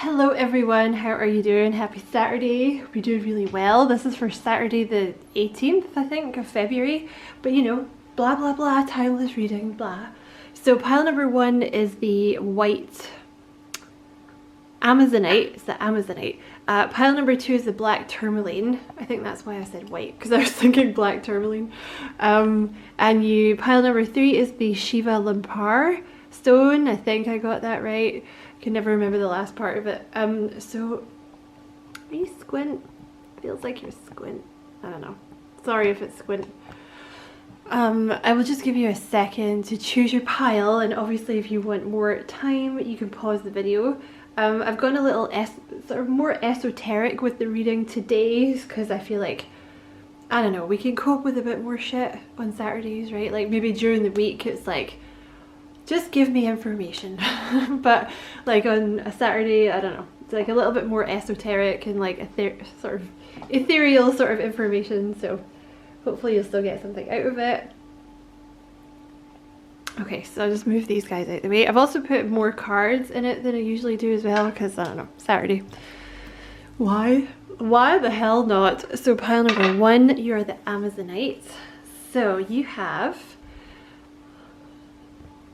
Hello everyone, how are you doing? Happy Saturday. Hope you're doing really well. This is for Saturday the 18th, I think, of February. But you know, blah blah blah, timeless reading, blah. So pile number 1 is the white Amazonite. It's the Amazonite. Pile number 2 is the black tourmaline. I think that's why I said white, because I was thinking black tourmaline. And pile number 3 is the Shiva Lampar stone. I think I got that right. Can never remember the last part of it. So are you squint? Feels like you're squint. I don't know. Sorry if it's squint. I will just give you a second to choose your pile, and obviously if you want more time you can pause the video. I've gone a little sort of more esoteric with the reading today because I feel like, I don't know, we can cope with a bit more shit on Saturdays, right? Like maybe during the week it's like, just give me information. But like on a Saturday, I don't know, it's like a little bit more esoteric and like sort of ethereal sort of information, so hopefully you'll still get something out of it. Okay, so I'll just move these guys out of the way. I've also put more cards in it than I usually do as well because, I don't know, Saturday. Why the hell not? So pile number 1, you're the Amazonite. So you have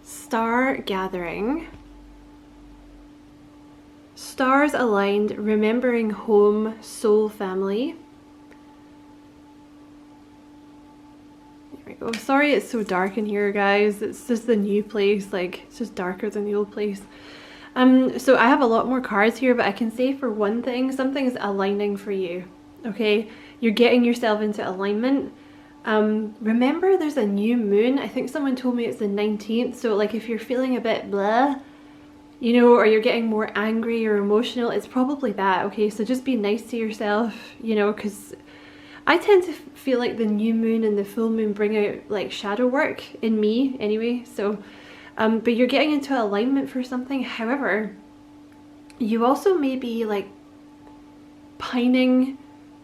Star Gathering, Stars Aligned, Remembering Home, Soul Family. There we go. Sorry it's so dark in here, guys. It's just the new place, like it's just darker than the old place. So I have a lot more cards here, but I can say for one thing, something's aligning for you, okay? You're getting yourself into alignment. Remember there's a new moon. I think someone told me it's the 19th, so like if you're feeling a bit blah, you know, or you're getting more angry or emotional, it's probably that, okay? So just be nice to yourself, you know, because I tend to feel like the new moon and the full moon bring out like shadow work in me anyway, so but you're getting into alignment for something. However, you also may be like pining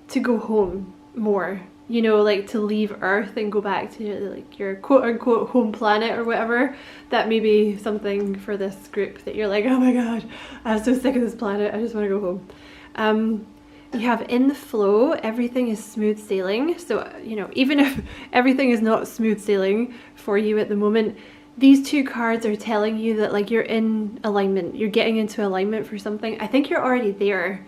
to go home more, you know, like to leave Earth and go back to like your quote-unquote home planet or whatever. That may be something for this group, that you're like, oh my god, I'm so sick of this planet, I just want to go home. You have in the flow, everything is smooth sailing. So, you know, even if everything is not smooth sailing for you at the moment, these two cards are telling you that like you're in alignment, you're getting into alignment for something. I think you're already there.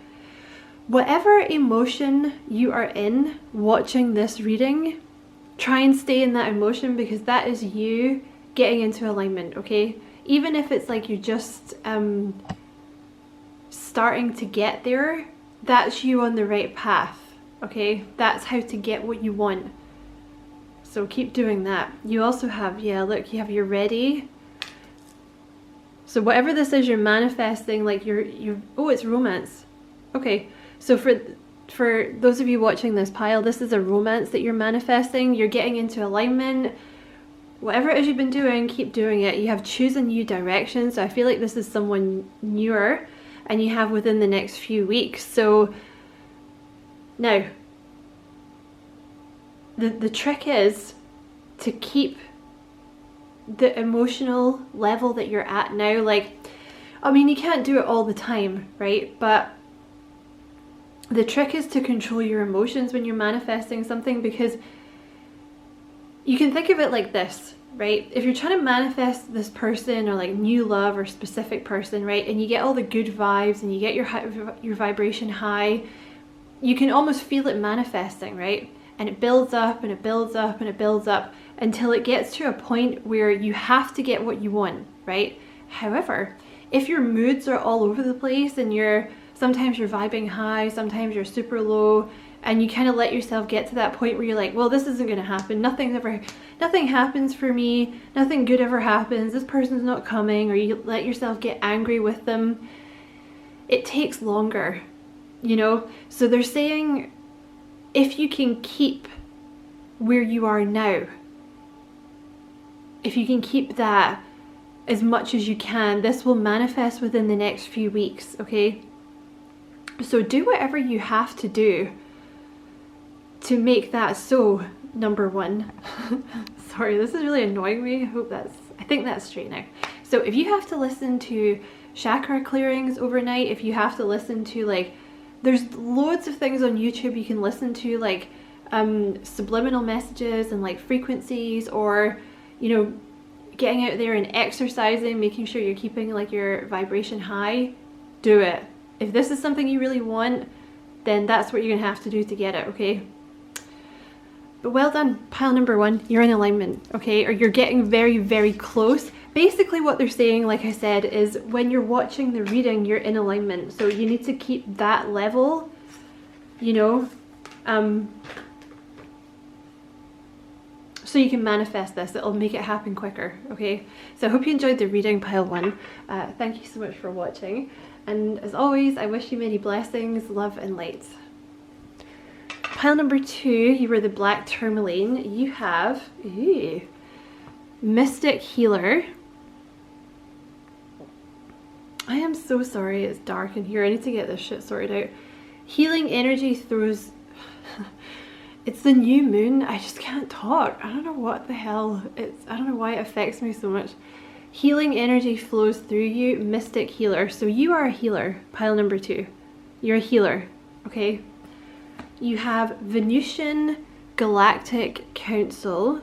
Whatever emotion you are in watching this reading, try and stay in that emotion, because that is you getting into alignment, okay? Even if it's like you're just starting to get there, that's you on the right path, okay? That's how to get what you want. So keep doing that. You also have, yeah, look, you have you're ready. So whatever this is you're manifesting, like oh, it's romance. Okay. So for those of you watching this pile, this is a romance that you're manifesting. You're getting into alignment. Whatever it is you've been doing, keep doing it. You have choose a new direction. So I feel like this is someone newer, and you have within the next few weeks. So now, the trick is to keep the emotional level that you're at now. Like, I mean, you can't do it all the time, right? But the trick is to control your emotions when you're manifesting something, because you can think of it like this, right? If you're trying to manifest this person or like new love or specific person, right, and you get all the good vibes and you get your vibration high, you can almost feel it manifesting, right? And it builds up and it builds up and it builds up until it gets to a point where you have to get what you want, right? However, if your moods are all over the place and sometimes you're vibing high, sometimes you're super low, and you kind of let yourself get to that point where you're like, well, this isn't going to happen. Nothing happens for me. Nothing good ever happens. This person's not coming, or you let yourself get angry with them. It takes longer, you know? So they're saying, if you can keep where you are now, if you can keep that as much as you can, this will manifest within the next few weeks, okay? So do whatever you have to do to make that so, number 1. Sorry, this is really annoying me. I think that's straight now. So if you have to listen to chakra clearings overnight, if you have to listen to like, there's loads of things on YouTube you can listen to, like subliminal messages and like frequencies, or you know, getting out there and exercising, making sure you're keeping like your vibration high. Do it. If this is something you really want, then that's what you're gonna have to do to get it, okay? But well done, pile number 1, you're in alignment, okay? Or you're getting very, very close. Basically what they're saying, like I said, is when you're watching the reading, you're in alignment. So you need to keep that level, you know, so you can manifest this. It'll make it happen quicker, okay? So I hope you enjoyed the reading, pile 1. Thank you so much for watching. And as always, I wish you many blessings, love and light. Pile number 2, you were the black tourmaline. You have Mystic Healer. I am so sorry it's dark in here. I need to get this shit sorted out. Healing energy throws... It's the new moon. I just can't talk. I don't know what the hell. I don't know why it affects me so much. Healing energy flows through you. Mystic Healer. So you are a healer. Pile number 2. You're a healer. Okay. You have Venusian Galactic Council.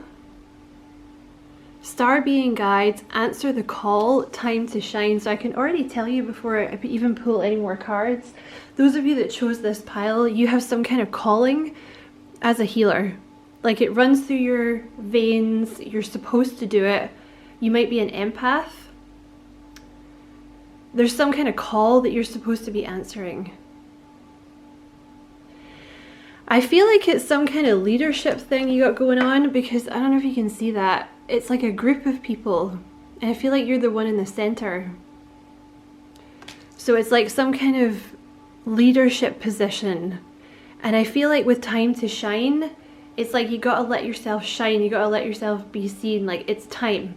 Star being guides, answer the call, time to shine. So I can already tell you before I even pull any more cards, those of you that chose this pile, you have some kind of calling as a healer. Like it runs through your veins, you're supposed to do it. You might be an empath. There's some kind of call that you're supposed to be answering. I feel like it's some kind of leadership thing you got going on, because I don't know if you can see that. It's like a group of people, and I feel like you're the one in the center. So it's like some kind of leadership position. And I feel like with time to shine, it's like you gotta let yourself shine, you gotta let yourself be seen, like it's time.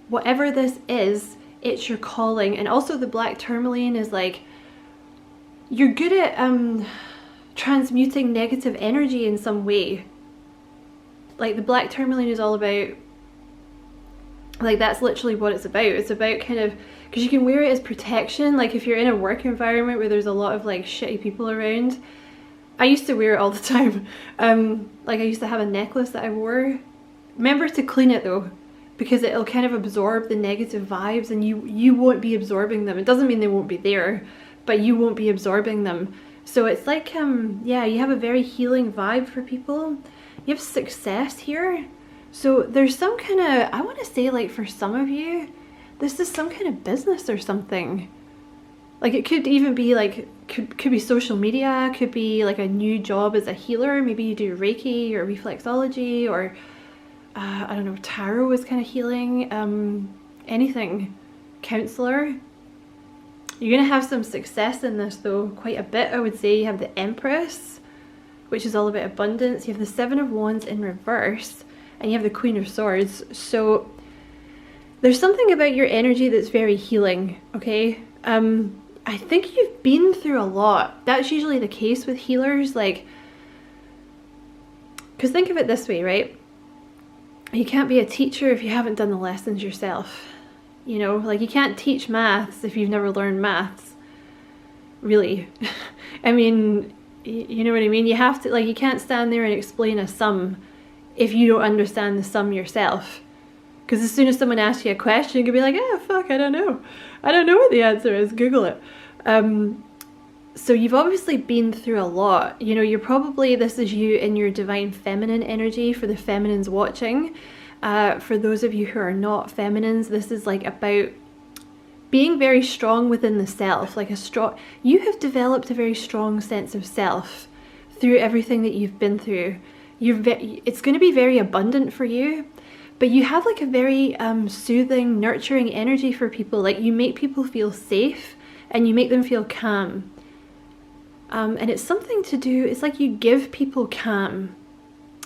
Whatever this is, it's your calling. And also the black tourmaline is like, you're good at transmuting negative energy in some way. Like the black tourmaline is all about, like that's literally what it's about. It's about kind of, because you can wear it as protection. Like if you're in a work environment where there's a lot of like shitty people around. I used to wear it all the time. Like I used to have a necklace that I wore. Remember to clean it though, because it'll kind of absorb the negative vibes, and you won't be absorbing them. It doesn't mean they won't be there, but you won't be absorbing them. So it's like, yeah, you have a very healing vibe for people. You have success here. So there's some kind of, I want to say like for some of you, this is some kind of business or something. Like it could even be like, could be social media, could be like a new job as a healer. Maybe you do Reiki or reflexology, or I don't know, tarot is kind of healing, anything. Counselor. You're going to have some success in this though, quite a bit I would say. You have the Empress, which is all about abundance. You have the Seven of Wands in reverse, and you have the Queen of Swords. So there's something about your energy that's very healing, okay? I think you've been through a lot. That's usually the case with healers, like, because think of it this way, right? You can't be a teacher if you haven't done the lessons yourself. You know, like you can't teach maths if you've never learned maths, really. I mean, you know what I mean? You have to, like, you can't stand there and explain a sum if you don't understand the sum yourself. Because as soon as someone asks you a question, you can be like, oh, fuck, I don't know. I don't know what the answer is. Google it. So you've obviously been through a lot. You know, you're probably, this is you in your divine feminine energy for the feminines watching. For those of you who are not feminines, this is like about being very strong within the self. Like you have developed a very strong sense of self through everything that you've been through. It's going to be very abundant for you. But you have like a very soothing, nurturing energy for people. Like you make people feel safe and you make them feel calm. And it's something to do, it's like you give people calm.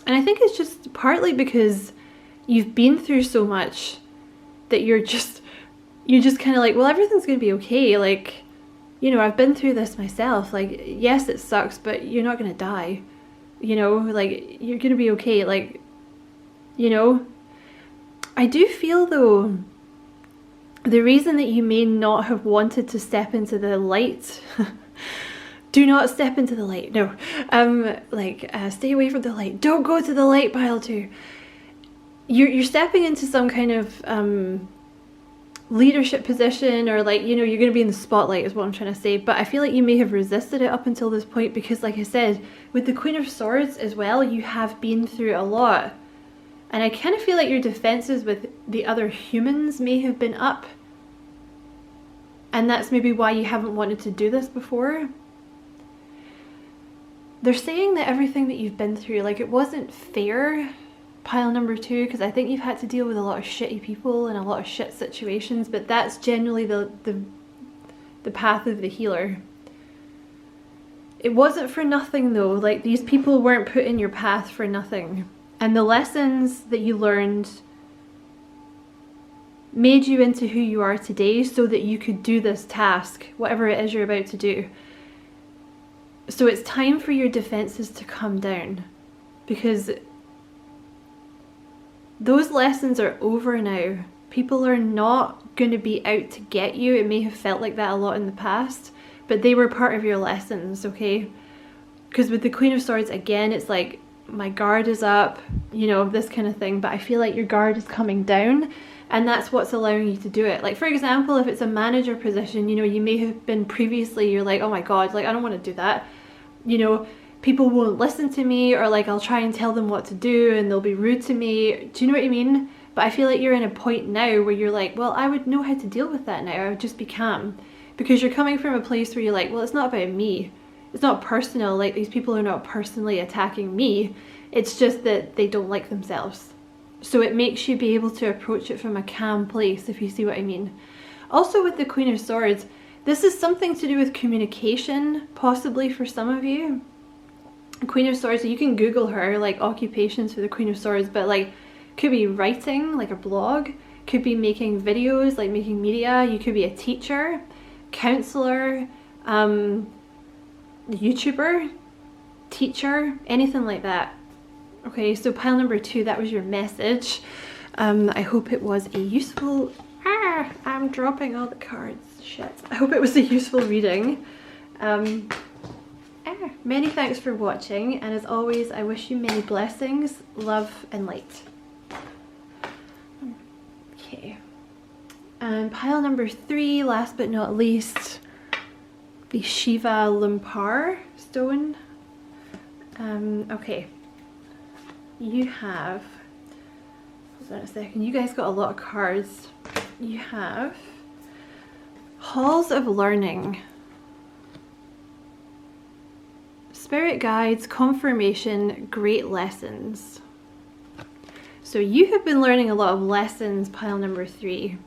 And I think it's just partly because you've been through so much that you're just kind of like, well, everything's going to be okay. Like, you know, I've been through this myself. Like, yes, it sucks, but you're not going to die. You know, like you're going to be okay. Like, you know, I do feel though, the reason that you may not have wanted to step into the light, do not step into the light, no, stay away from the light, don't go to the light, pile 2. You're stepping into some kind of leadership position, or like, you know, you're going to be in the spotlight is what I'm trying to say. But I feel like you may have resisted it up until this point, because like I said, with the Queen of Swords as well, you have been through a lot. And I kind of feel like your defenses with the other humans may have been up. And that's maybe why you haven't wanted to do this before. They're saying that everything that you've been through, like, it wasn't fair, pile number 2, because I think you've had to deal with a lot of shitty people and a lot of shit situations, but that's generally the path of the healer. It wasn't for nothing though, like these people weren't put in your path for nothing. And the lessons that you learned made you into who you are today so that you could do this task, whatever it is you're about to do. So it's time for your defenses to come down, because those lessons are over now. People are not going to be out to get you. It may have felt like that a lot in the past, but they were part of your lessons, okay? Because with the Queen of Swords, again, it's like, my guard is up, you know, this kind of thing, but I feel like your guard is coming down, and that's what's allowing you to do it. Like, for example, if it's a manager position, you know, you may have been previously, you're like, oh my god, like, I don't want to do that, you know, people won't listen to me, or like I'll try and tell them what to do and they'll be rude to me. Do you know what I mean? But I feel like you're in a point now where you're like, well, I would know how to deal with that now. I would just be calm, because you're coming from a place where you're like, well, it's not about me. It's not personal. Like, these people are not personally attacking me. It's just that they don't like themselves. So it makes you be able to approach it from a calm place, if you see what I mean. Also with the Queen of Swords, this is something to do with communication, possibly for some of you. Queen of Swords, you can Google her, like, occupations for the Queen of Swords, but like, could be writing, like a blog, could be making videos, like making media, you could be a teacher, counselor, YouTuber, teacher, anything like that. Okay, so pile number 2, that was your message. I hope it was a useful... I'm dropping all the cards. Shit. I hope it was a useful reading. Many thanks for watching, and as always, I wish you many blessings, love, and light. Okay. And pile number 3, last but not least, the Shiva Lumpar stone. Okay. You have, hold on a second, you guys got a lot of cards. You have Halls of Learning, Spirit Guides, Confirmation, Great Lessons. So you have been learning a lot of lessons, pile number 3.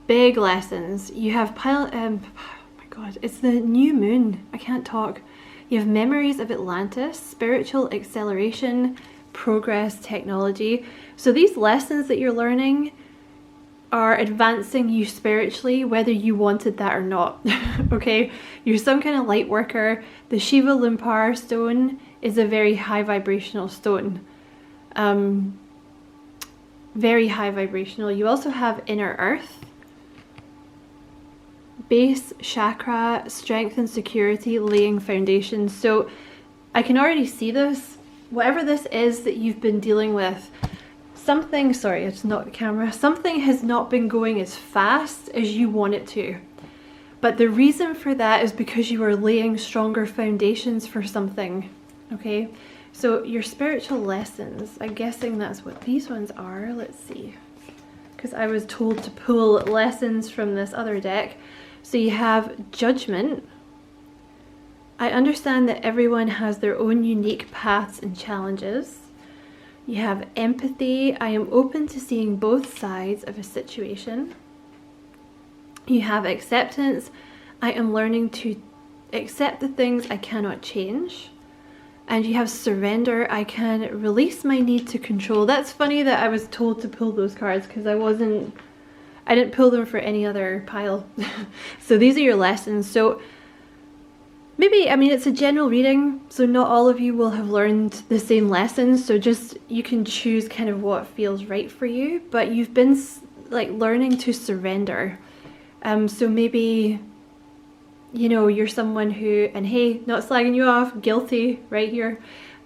Big lessons. You have pile, oh my god, it's the new moon. I can't talk. You have Memories of Atlantis, Spiritual Acceleration, Progress, Technology. So these lessons that you're learning are advancing you spiritually, whether you wanted that or not. Okay, you're some kind of light worker. The Shiva Lumpar stone is a very high vibrational stone. Very high vibrational. You also have Inner Earth, Base Chakra, Strength and Security, Laying Foundations. So I can already see this. Whatever this is that you've been dealing with, something, sorry, it's not the camera, something has not been going as fast as you want it to. But the reason for that is because you are laying stronger foundations for something, okay? So your spiritual lessons, I'm guessing that's what these ones are. Let's see, because I was told to pull lessons from this other deck. So you have Judgment. I understand that everyone has their own unique paths and challenges. You have Empathy. I am open to seeing both sides of a situation. You have Acceptance. I am learning to accept the things I cannot change. And you have Surrender. I can release my need to control. That's funny that I was told to pull those cards, because I didn't pull them for any other pile. So these are your lessons. So maybe, I mean, it's a general reading, so not all of you will have learned the same lessons. So just, you can choose kind of what feels right for you. But you've been like learning to surrender. So maybe, you know, you're someone who, and hey, not slagging you off, guilty right here.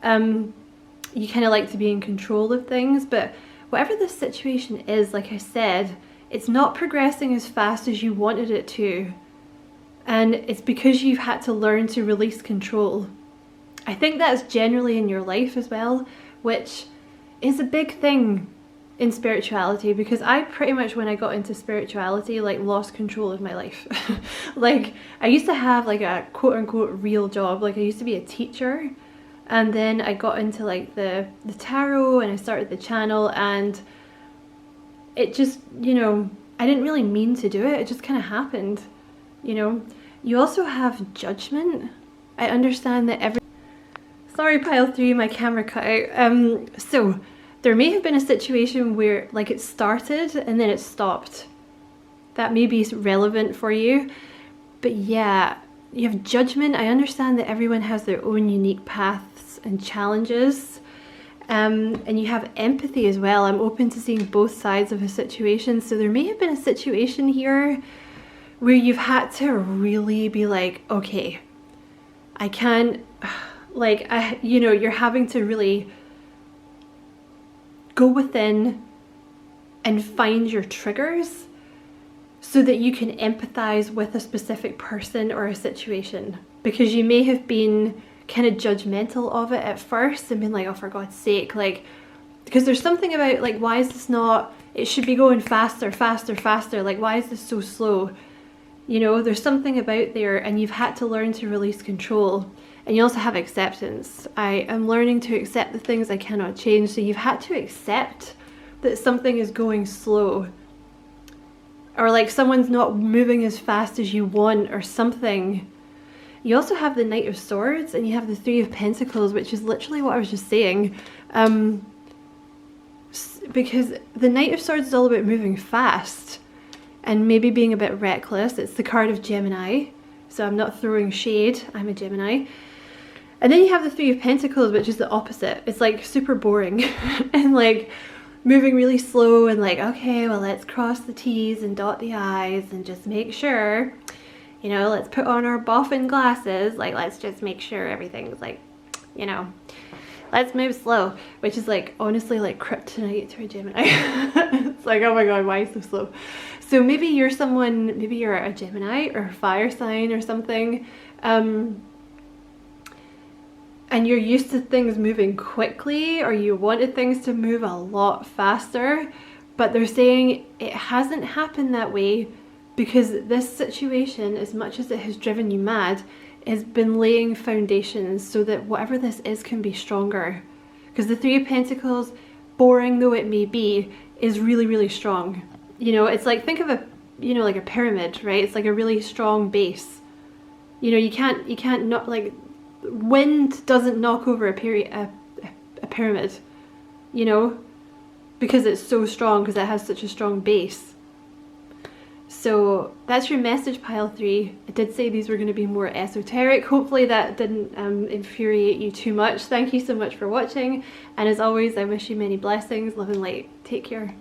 You kind of like to be in control of things, but whatever the situation is, like I said, it's not progressing as fast as you wanted it to. And it's because you've had to learn to release control. I think that's generally in your life as well, which is a big thing in spirituality, because I pretty much, when I got into spirituality, like lost control of my life. Like I used to have like a quote unquote real job. Like I used to be a teacher, and then I got into like the tarot, and I started the channel, and it just, you know, I didn't really mean to do it. It just kind of happened, you know. You also have judgment. I understand that sorry, pile 3, my camera cut out. So there may have been a situation where like it started and then it stopped. That may be relevant for you. But yeah, you have judgment. I understand that everyone has their own unique paths and challenges. And you have empathy as well. I'm open to seeing both sides of a situation. So there may have been a situation here where you've had to really be like, okay, I can't, like, you know, you're having to really go within and find your triggers so that you can empathize with a specific person or a situation, because you may have been kind of judgmental of it at first and been like, oh, for God's sake, like, because there's something about like, why is this not, it should be going faster, faster, faster, like why is this so slow? You know, there's something about there, and you've had to learn to release control. And you also have acceptance. I am learning to accept the things I cannot change. So you've had to accept that something is going slow, or like someone's not moving as fast as you want or something. You also have the Knight of Swords, and you have the 3 of Pentacles, which is literally what I was just saying. Because the Knight of Swords is all about moving fast and maybe being a bit reckless. It's the card of Gemini. So I'm not throwing shade, I'm a Gemini. And then you have the 3 of Pentacles, which is the opposite. It's like super boring and like moving really slow and like, okay, well, let's cross the T's and dot the I's and just make sure, you know, let's put on our boffin glasses. Like, let's just make sure everything's like, you know, let's move slow, which is like honestly like kryptonite to a Gemini. It's like, oh my God, why so slow? So maybe you're someone, maybe you're a Gemini or a fire sign or something, and you're used to things moving quickly, or you wanted things to move a lot faster, but they're saying it hasn't happened that way because this situation, as much as it has driven you mad, has been laying foundations so that whatever this is can be stronger. Because the 3 of Pentacles, boring though it may be, is really, really strong. You know, it's like, think of a, you know, like a pyramid, right? It's like a really strong base. You know, you can't not, like, wind doesn't knock over a pyramid, you know, because it's so strong, because it has such a strong base. So that's your message, pile 3. I did say these were going to be more esoteric. Hopefully that didn't infuriate you too much. Thank you so much for watching, and as always, I wish you many blessings, love and light. Take care.